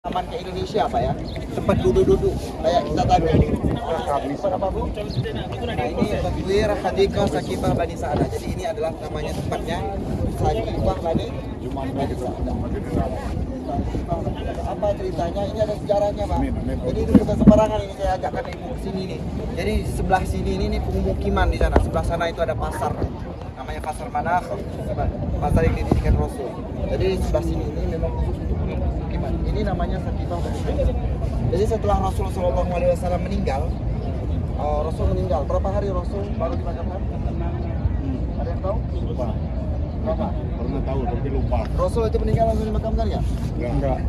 aman ke Indonesia Pak ya, tempat duduk-duduk kayak kita tadi. Tempat apa Bu? Nah ini Tadwir Hadiqah Sakifah Bani Sa'adah. Jadi ini adalah namanya tempatnya Sakifah Bani Sa'adah. Apa ceritanya? Ini ada sejarahnya Pak. Jadi itu bukan sembarangan, ini saya ajakkan ibu ke sini nih. Jadi sebelah sini ini pemukiman di sana. Sebelah sana itu ada pasar. Namanya pasar Manakh, pasar yang didirikan Rasul. Jadi sebelah sini ini memang khusus untuk pemukiman. Ini namanya Sakifah Bani Sa'adah. Jadi setelah Rasulullah SAW meninggal, Rasul meninggal. Berapa hari Rasul baru dimakamkan? Ada yang tahu? Lupa. Berapa? Pernah tahu tapi lupa. Rasul itu meninggal langsung dimakamkan ya? Enggak.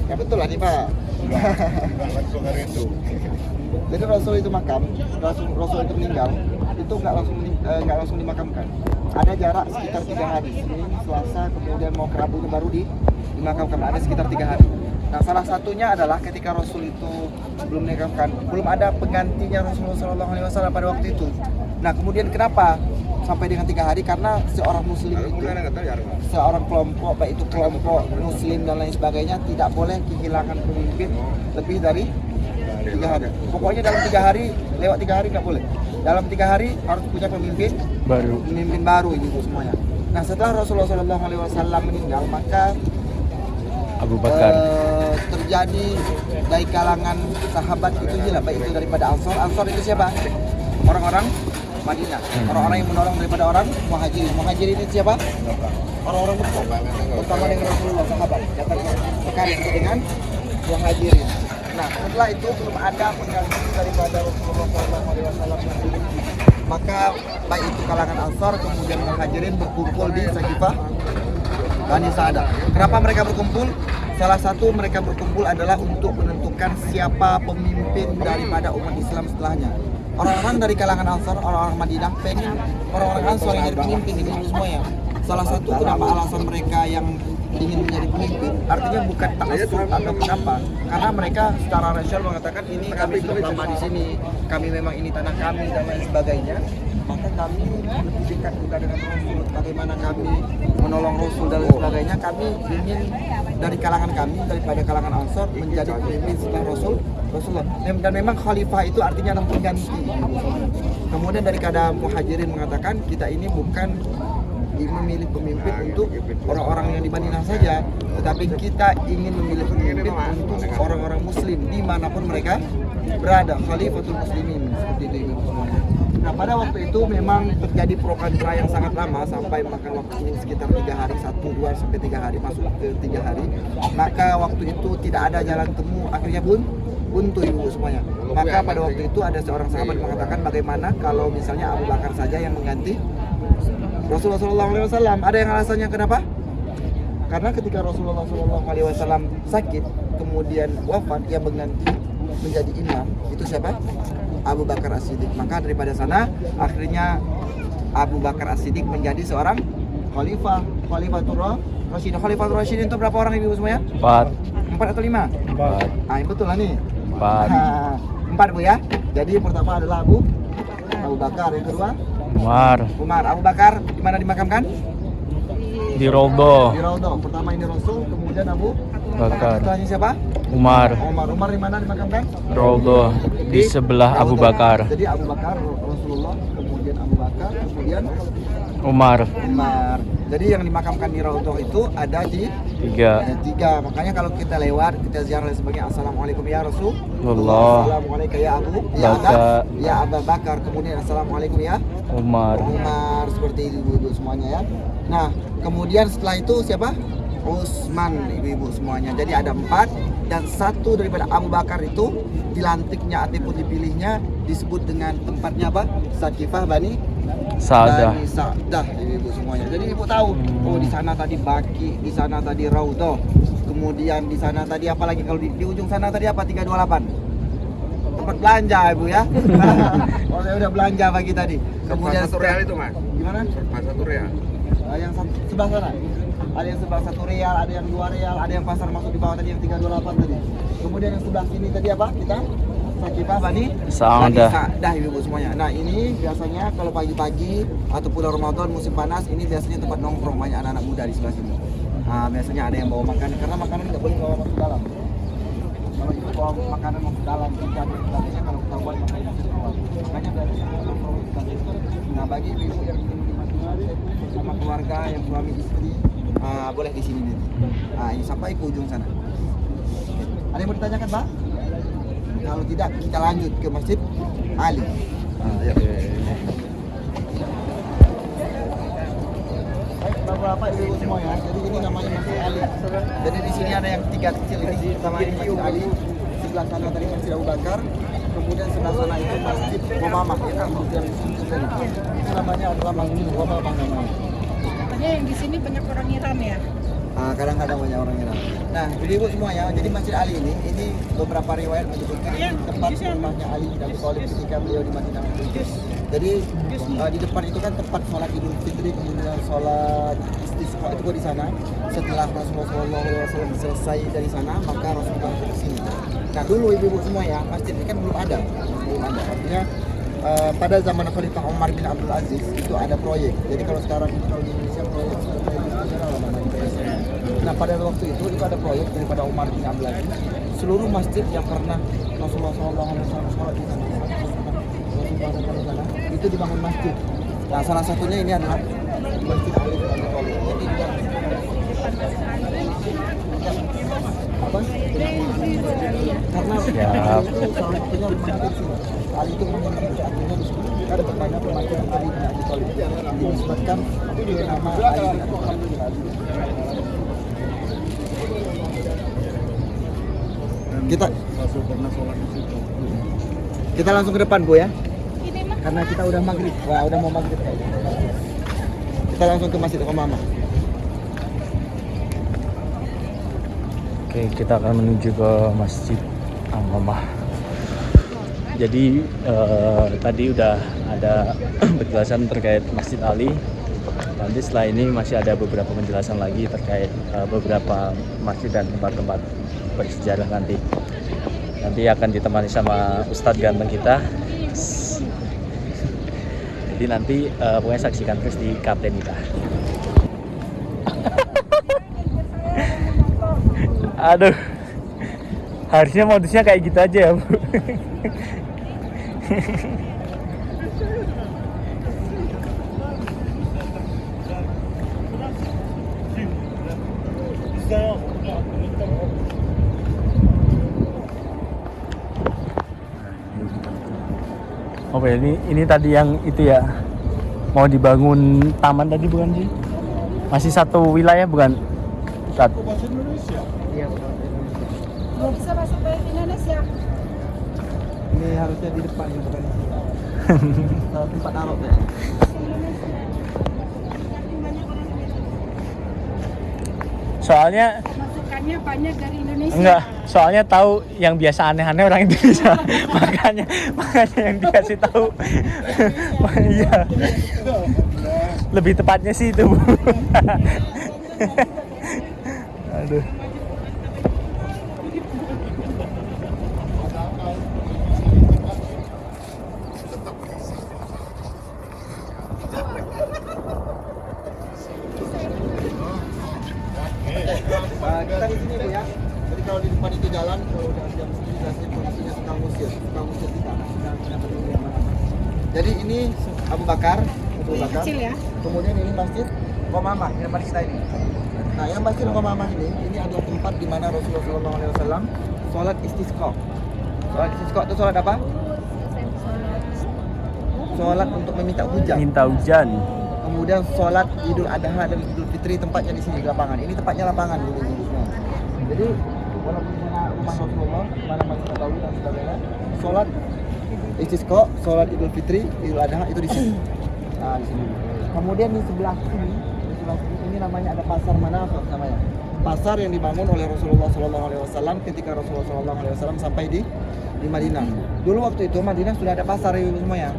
Ya betul lah nih Pak. Enggak langsung hari itu. Jadi Rasul itu makam, Rasul itu meninggal, itu nggak langsung dimakamkan. Ada jarak sekitar 3 hari. Senin, Selasa, kemudian mau ke Rabu baru dimakamkan. Ada sekitar 3 hari. Nah, salah satunya adalah ketika Rasul itu belum dimakamkan, belum ada penggantinya Rasulullah SAW pada waktu itu. Nah, kemudian kenapa sampai dengan 3 hari? Karena seorang Muslim itu, seorang kelompok, baik itu kelompok Muslim dan lain sebagainya, tidak boleh kehilangan pemimpin lebih dari 3 hari. Pokoknya dalam 3 hari, lewat 3 hari nggak boleh. Dalam 3 hari harus punya pemimpin baru ibu semuanya. Nah, setelah Rasulullah SAW meninggal, maka Abu Bakar terjadi dari kalangan sahabat itu gila, baik itu daripada Ansor. Ansor itu siapa? Orang-orang Madinah. Orang-orang yang menolong daripada orang Muhajirin. Muhajirin itu siapa? Orang-orang bersama dengan Rasulullah, sahabat. Datang sekali dengan Muhajirin. Nah, setelah itu belum ada pengganti daripada Rasulullah SAW. Maka baik itu kalangan Ansar kemudian Muhajirin berkumpul di Sakifah Bani Sa'adah. Kenapa mereka berkumpul? Salah satu mereka berkumpul adalah untuk menentukan siapa pemimpin daripada umat Islam setelahnya. Orang-orang dari kalangan Ansar, orang-orang Madinah pengen orang-orang Ansar yang jadi pemimpin di sini semuanya. Salah satu kenapa alasan mereka yang ingin menjadi pemimpin, artinya bukan ta'assub atau kenapa, karena mereka secara rasional mengatakan ini kami sudah lama di sini, kami memang ini tanah kami dan lain sebagainya, maka kami lebih dekat juga dengan Rasul. Bagaimana kami menolong Rasul dan lain sebagainya, kami ingin dari kalangan kami, daripada kalangan Ansar menjadi pemimpin setelah Rasulullah. Dan memang khalifah itu artinya adalah pengganti. Kemudian dari kalangan Muhajirin mengatakan kita ini bukan memilih pemimpin untuk orang-orang yang di Madinah saja, tetapi kita ingin memilih pemimpin untuk orang-orang Muslim dimanapun mereka berada, khalifatul muslimin, seperti itu ibu semuanya. Nah, pada waktu itu memang terjadi pro kontra yang sangat lama sampai makan waktu ini sekitar 3 hari, 1, 2 sampai 3 hari, masuk ke 3 hari. Maka waktu itu tidak ada jalan temu, akhirnya buntu ibu semuanya. Maka pada waktu itu ada seorang sahabat mengatakan bagaimana kalau misalnya Abu Bakar saja yang mengganti Rasulullah SAW. Ada yang alasannya kenapa? Karena ketika Rasulullah SAW sakit, kemudian wafat, yang mengganti menjadi imam itu siapa? Abu Bakar As-Siddiq. Maka daripada sana akhirnya Abu Bakar As-Siddiq menjadi seorang khalifah, Khalifatul Rasyidin. Khalifatul Rasyidin itu berapa orang ibu semuanya? 4 atau 5? 4. Ah, betul lah nih. 4. 4 Bu ya. Jadi yang pertama adalah Abu Bakar, yang kedua Umar. Abu Bakar di mana dimakamkan? Di Raudhah. Di Raudhah. Pertama ini Rasul, kemudian Abu Bakar. Setelahnya siapa? Umar. Umar di mana dimakamkan? Raudhah. Di sebelah Abu Bakar. Jadi Abu Bakar, Rasulullah, kemudian Abu Bakar, kemudian Umar. Jadi yang dimakamkan di Raudhah itu ada di 3. Makanya kalau kita lewat, kita ziarah sebagai Assalamualaikum ya Rasulullah. Assalamualaikum ya Abu Bakar. Kemudian Assalamualaikum ya Umar. Seperti itu ibu-ibu semuanya ya. Nah, kemudian setelah itu siapa? Utsman ibu-ibu semuanya. Jadi ada 4 dan 1 daripada Abu Bakar itu dilantiknya ataupun dipilihnya disebut dengan tempatnya apa? Sakifah Bani Sa'adah ibu semuanya. Jadi ibu tahu, oh di sana tadi Baki, di sana tadi Raudhah, kemudian di sana tadi apa lagi, kalau di ujung sana tadi apa, 328 tempat belanja ibu ya. Oh saya udah belanja pagi tadi. Kemudian 1 real itu mas? Gimana? 1 real. Yang sebelah sana ada yang sebelah 1 real, ada yang 2 real, ada yang pasar masuk di bawah tadi yang 328 tadi. Kemudian yang sebelah sini tadi apa kita? Sakifah Bani Sa'adah ibu semuanya. Nah ini biasanya kalau pagi-pagi atau bulan Ramadan musim panas, ini biasanya tempat nongkrong banyak anak-anak muda di sebelah sini. Nah, biasanya ada yang bawa makanan, karena makanan tidak boleh bawa masuk dalam. Kalau itu bawa makanan mau ke dalam ikan dan sebagainya, kalau ketahuan makanya bisa keluar. Makanya dari nah bagi ibu yang ingin di Madinah sama keluarga yang suami istri boleh di sini nih. Nah ini sampai ke ujung sana. Ada yang mau ditanyakan Pak? Kalau tidak kita lanjut ke Masjid Ali. Ya. Baik Bapak Ibu semua ya. Jadi ini namanya Masjid Ali. Jadi di sini ada yang 3 kecil ini. Pertama ini Masjid Ali. Sebelah sana tadi Masjid Abu Bakar. Kemudian sebelah sana itu Masjid Umamah. Itu namanya adalah Masjid Umamah namanya. Katanya yang di sini banyak orang Iran ya? Kadang-kadang banyak orang Iran. Nah, ibu semua ya. Jadi Masjid Ali ini beberapa riwayat menyebutkan ini tempat rumahnya Ali bin Abi Thalib ketika beliau di Madinah. Jadi di depan itu kan tempat sholat Idul Fitri, kemudian sholat istisqa itu di sana. Setelah Rasulullah SAW selesai dari sana, maka Rasulullah ke sini. Nah, dulu ibu semua ya, masjid ini kan belum ada. Artinya pada zaman Khalifah Umar bin Abdul Aziz itu ada proyek. Jadi kalau sekarang itu di Indonesia proyek nah pada waktu itu ada proyek daripada Umar bin Abdul Aziz. Seluruh masjid yang pernah Rasulullah SAW sholat di sana, itu dibangun masjid. Nah salah satunya ini adalah Masjid Ali bin Abi Thalib. Apa? Karena itu salah satunya masjid sini. Ali itu memiliki artinya disebutkan kepada pemakaian Ali bin Abi Thalib. Disebutkan dengan nama Ali bin Abi Thalib. Kita langsung ke depan Bu ya. Karena kita udah maghrib. Wah, udah mau maghrib kayaknya. Kita langsung ke Masjid Umamah. Oke, kita akan menuju ke Masjid Umamah. Jadi tadi udah ada penjelasan terkait Masjid Ali. Nanti setelah ini masih ada beberapa penjelasan lagi terkait beberapa masjid dan tempat-tempat bersejarah nanti. Nanti akan ditemani sama Ustadz ganteng kita. Jadi nanti pokoknya saksikan terus di Kapten kita. Aduh, harusnya modusnya kayak gitu aja ya Bu. Oh ya, ini tadi yang itu ya, mau dibangun taman tadi bukan sih? Masih satu wilayah bukan? Satu. Iya, Belum bisa masuk ke Indonesia. ini harusnya di depan bukan di sini. Tempat naruh ya. Soalnya Masukannya banyak dari Indonesia. enggak, soalnya tahu yang biasa aneh-aneh orang Indonesia. makanya yang dikasih tahu. Iya. Lebih tepatnya sih itu, Bu. Aduh. Kita di sini Bu ya. Jadi kalau di depan itu jalan, kalau udah jam segini biasanya kondisinya tukang musir kita. Jadi ini Abu Bakar. Kecil ya. Kemudian ini Masjid Umamah yang depan kita ini. Nah, yang Masjid Umamah ini adalah tempat di mana Rasulullah SAW sholat istisqa. Sholat istisqa itu sholat apa? Sholat untuk meminta hujan. Minta hujan. Kemudian sholat Idul Adha dan Idul Fitri tempatnya di sini di lapangan. Ini tempatnya lapangan dulu. Jadi walaupun di mana rumah Rasulullah, di mana Masjid Nabawi dan sebagainya, sholat istisqa, sholat Idul Fitri, Idul Adha itu di sini. Nah, di sini. Kemudian di sebelah sini ini namanya ada pasar Manafah namanya. Pasar yang dibangun oleh Rasulullah SAW ketika Rasulullah SAW sampai di Madinah. Dulu waktu itu Madinah sudah ada pasar itu semuanya.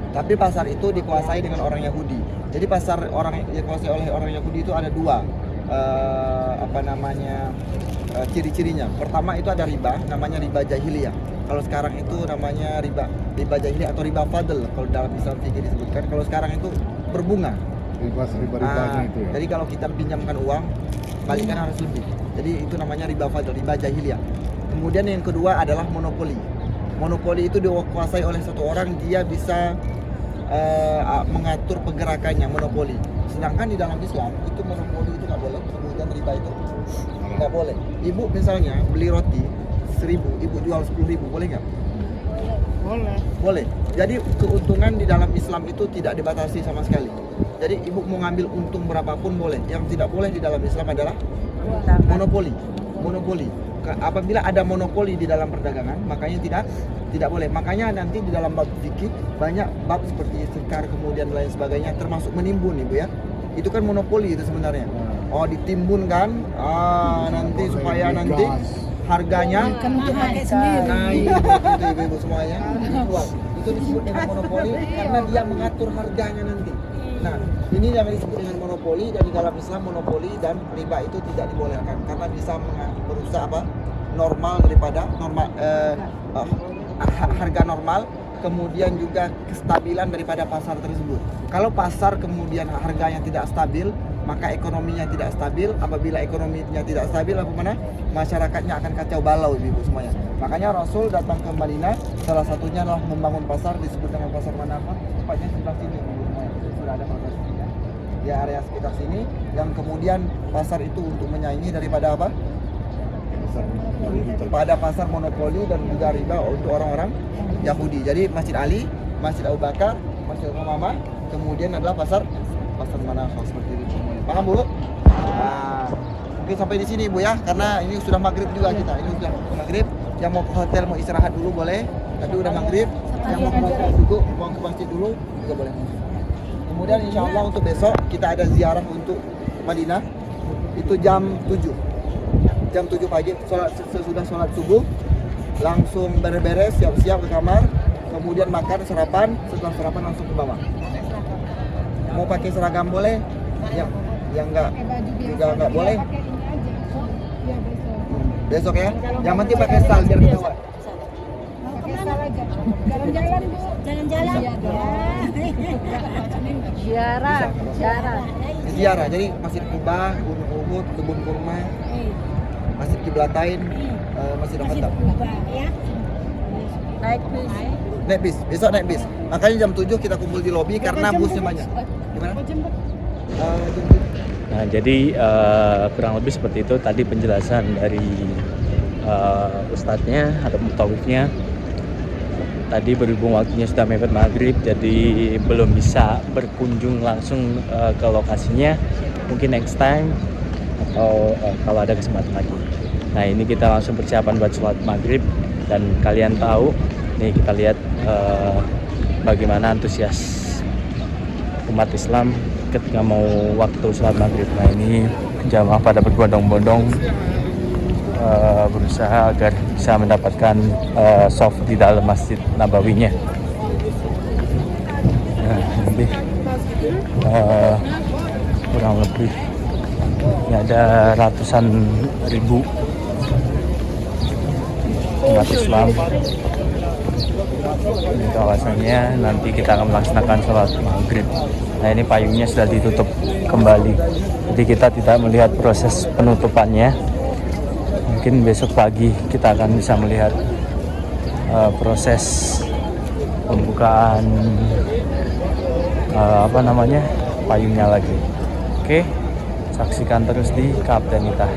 Tapi pasar itu dikuasai dengan orang Yahudi. Jadi pasar orang yang dikuasai oleh orang Yahudi itu ada dua ciri-cirinya. Pertama itu ada riba, namanya riba jahiliyah. Kalau sekarang itu namanya riba jahiliyah atau riba fadl kalau dalam Islam fikih disebutkan. Kalau sekarang itu berbunga. Riba-ribanya itu ya. Jadi kalau kita pinjamkan uang, balikan harus lebih. Jadi itu namanya riba fadl, riba jahiliyah. Kemudian yang kedua adalah monopoli. Monopoli itu dikuasai oleh satu orang, dia bisa mengatur pergerakannya, monopoli. Sedangkan di dalam Islam itu monopoli itu nggak boleh, kemudian riba itu nggak boleh. Ibu misalnya beli roti 1.000, ibu jual 10.000, boleh nggak? Boleh. Jadi keuntungan di dalam Islam itu tidak dibatasi sama sekali. Jadi ibu mau ngambil untung berapapun boleh. Yang tidak boleh di dalam Islam adalah monopoli. Monopoli. Apabila ada monopoli di dalam perdagangan, makanya tidak boleh. Makanya nanti di dalam bab fikih banyak bab seperti istiqar kemudian lain sebagainya, termasuk menimbun, Ibu ya. Itu kan monopoli itu sebenarnya. Oh, ditimbun kan? Nanti supaya nanti harganya Kan untuk pakai sendiri. naik itu ibu-ibu semuanya. Itu disebut dengan monopoli karena dia mengatur harganya nanti. Nah, ini yang disebut dengan monopoli, dan di dalam Islam monopoli dan riba itu tidak dibolehkan karena bisa merusak normal daripada harga normal, kemudian juga kestabilan daripada pasar tersebut. Kalau pasar kemudian harganya tidak stabil, maka ekonominya tidak stabil. Apabila ekonominya tidak stabil, masyarakatnya akan kacau balau, ibu semuanya. Makanya Rasul datang ke Madinah, salah satunya adalah membangun pasar, disebut dengan pasar Manafah, tepatnya sebelah sini, ibu semuanya. Sudah ada pasar sini ya. Di area sekitar sini, yang kemudian pasar itu untuk menyaingi daripada apa? Pada pasar monopoli dan juga riba untuk orang-orang Yahudi. Jadi Masjid Ali, Masjid Abu Bakar, Masjid Umamah, kemudian adalah pasar Manafah seperti itu. Paham Bu? Nah, mungkin sampai di sini Bu ya, karena ini sudah maghrib juga kita. Ini sudah maghrib. Yang mau ke hotel mau istirahat dulu boleh, tapi udah maghrib. Yang mau ke masjid dulu juga boleh. Kemudian insya Allah untuk besok kita ada ziarah untuk Madinah. Itu jam 7. Jam 7 pagi, sesudah sholat subuh, langsung beres-beres, siap-siap ke kamar, kemudian makan, sarapan, setelah sarapan langsung ke bawah. Mau pakai seragam boleh, yang enggak juga enggak boleh. Besok ya, yang penting pakai sal biar ketahuan. Pakai sal aja. Jalan-jalan Bu. Jalan-jalan. Ziarah, jadi Masjid Kuba, Gunung Uhud, Kebun Kurma, Masjid Kiblatain, Masjid Al-Khattab. Ya. Naik bis, besok naik bis. Makanya jam 7 kita kumpul di lobi karena busnya banyak. Gimana? Nah, jadi kurang lebih seperti itu tadi penjelasan dari ustadznya atau mutawifnya. Tadi berhubung waktunya sudah mepet maghrib, jadi belum bisa berkunjung langsung ke lokasinya. Mungkin next time atau kalau ada kesempatan lagi. Nah, ini kita langsung persiapan buat sholat maghrib, dan kalian tahu, nih kita lihat bagaimana antusias umat Islam ketika mau waktu sholat maghrib. Nah, ini jamaah pada berbondong-bondong berusaha agar bisa mendapatkan soft di dalam Masjid Nabawinya. Nah, nanti kurang lebih ini ada ratusan ribu umat Islam di kawasannya. Nanti kita akan melaksanakan sholat maghrib. Nah, ini payungnya sudah ditutup kembali, jadi kita tidak melihat proses penutupannya. Mungkin besok pagi kita akan bisa melihat proses pembukaan payungnya lagi. Oke, saksikan terus di Kapten Nita.